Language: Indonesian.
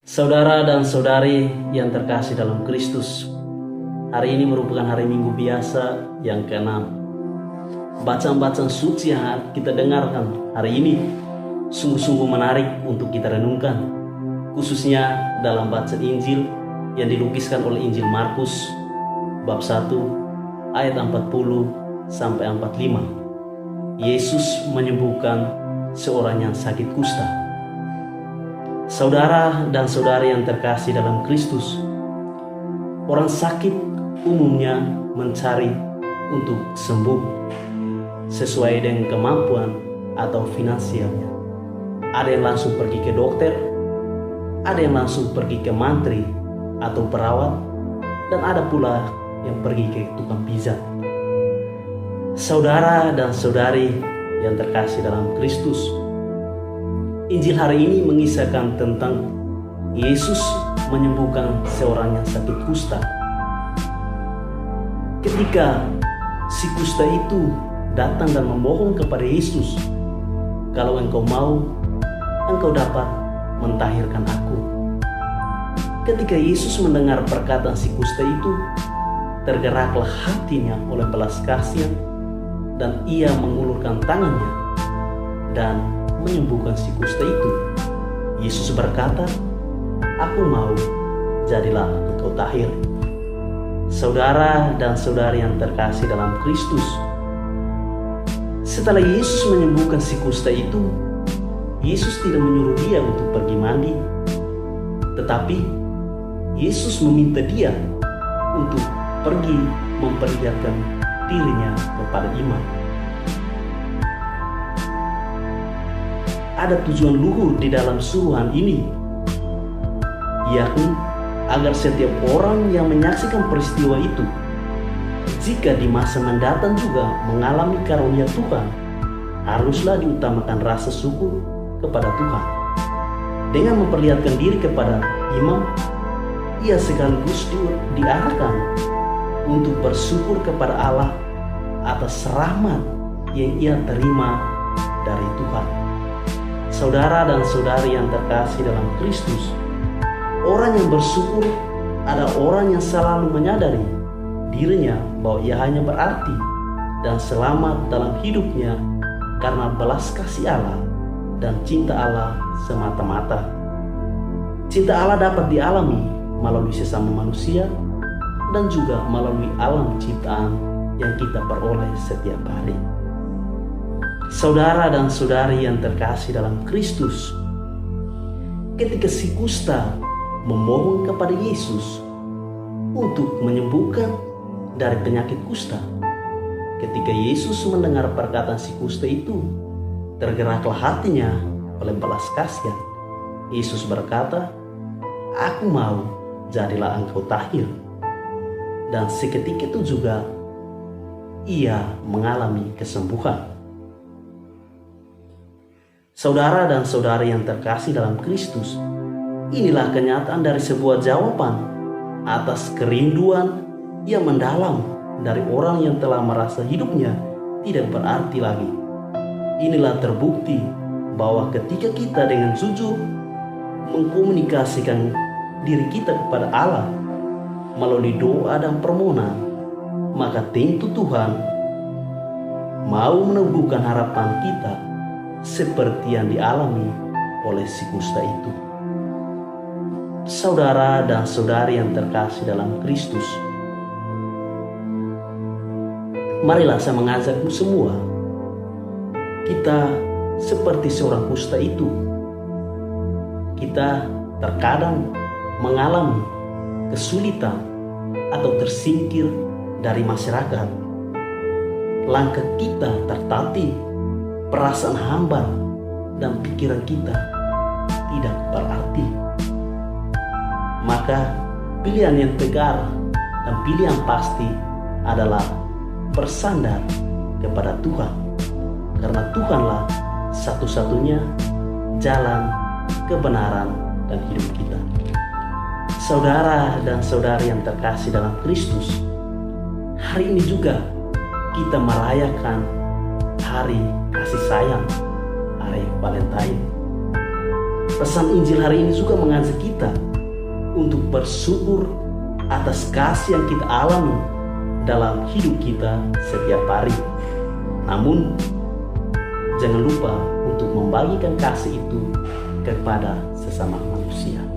Saudara dan saudari yang terkasih dalam Kristus, hari ini merupakan hari Minggu biasa yang ke-6. Bacaan-bacaan suci yang kita dengarkan hari ini sungguh-sungguh menarik untuk kita renungkan, khususnya dalam bacaan Injil yang dilukiskan oleh Injil Markus bab 1 ayat 40 sampai 45. Yesus menyembuhkan seorang yang sakit kusta. Saudara dan saudari yang terkasih dalam Kristus, orang sakit umumnya mencari untuk sembuh sesuai dengan kemampuan atau finansialnya. Ada yang langsung pergi ke dokter, ada yang langsung pergi ke mantri atau perawat, dan ada pula yang pergi ke tukang pijat. Saudara dan saudari yang terkasih dalam Kristus, Injil hari ini mengisahkan tentang Yesus menyembuhkan seorang yang sakit kusta. Ketika si kusta itu datang dan memohon kepada Yesus, "Kalau engkau mau, engkau dapat mentahirkan aku." Ketika Yesus mendengar perkataan si kusta itu, tergeraklah hatinya oleh belas kasihan, dan ia mengulurkan tangannya dan menyembuhkan si kusta itu. Yesus berkata, "Aku mau, jadilah engkau tahir." Saudara dan saudari yang terkasih dalam Kristus, setelah Yesus menyembuhkan si kusta itu, Yesus tidak menyuruh dia untuk pergi mandi, tetapi Yesus meminta dia untuk pergi memperlihatkan dirinya kepada imam. Ada tujuan luhur di dalam suruhan ini, yakni agar setiap orang yang menyaksikan peristiwa itu, jika di masa mendatang juga mengalami karunia Tuhan, haruslah diutamakan rasa syukur kepada Tuhan. Dengan memperlihatkan diri kepada imam, ia sekaligus diarahkan untuk bersyukur kepada Allah atas rahmat yang ia terima dari Tuhan. Saudara dan saudari yang terkasih dalam Kristus, orang yang bersyukur adalah orang yang selalu menyadari dirinya bahwa ia hanya berarti dan selamat dalam hidupnya karena belas kasih Allah dan cinta Allah semata-mata. Cinta Allah dapat dialami melalui sesama manusia dan juga melalui alam ciptaan yang kita peroleh setiap hari. Saudara dan saudari yang terkasih dalam Kristus, ketika si kusta memohon kepada Yesus untuk menyembuhkan dari penyakit kusta, ketika Yesus mendengar perkataan si kusta itu, tergeraklah hatinya oleh belas kasihan. Yesus berkata, "Aku mau, jadilah engkau tahir." Dan seketika itu juga ia mengalami kesembuhan. Saudara dan saudari yang terkasih dalam Kristus, inilah kenyataan dari sebuah jawaban atas kerinduan yang mendalam dari orang yang telah merasa hidupnya tidak berarti lagi. Inilah terbukti bahwa ketika kita dengan jujur mengkomunikasikan diri kita kepada Allah melalui doa dan permohonan, maka tentu Tuhan mau meneguhkan harapan kita seperti yang dialami oleh si kusta itu. Saudara dan saudari yang terkasih dalam Kristus, marilah saya mengajakmu semua, kita seperti seorang kusta itu. Kita terkadang mengalami kesulitan atau tersingkir dari masyarakat. Langkah kita tertatih, perasaan hambar dan pikiran kita tidak berarti. Maka pilihan yang tegar dan pilihan pasti adalah bersandar kepada Tuhan, karena Tuhanlah satu-satunya jalan kebenaran dan hidup kita. Saudara dan saudari yang terkasih dalam Kristus, hari ini juga kita merayakan hari kasih sayang, hari Valentine. Pesan Injil hari ini juga mengajak kita untuk bersyukur atas kasih yang kita alami dalam hidup kita setiap hari. Namun, jangan lupa untuk membagikan kasih itu kepada sesama manusia.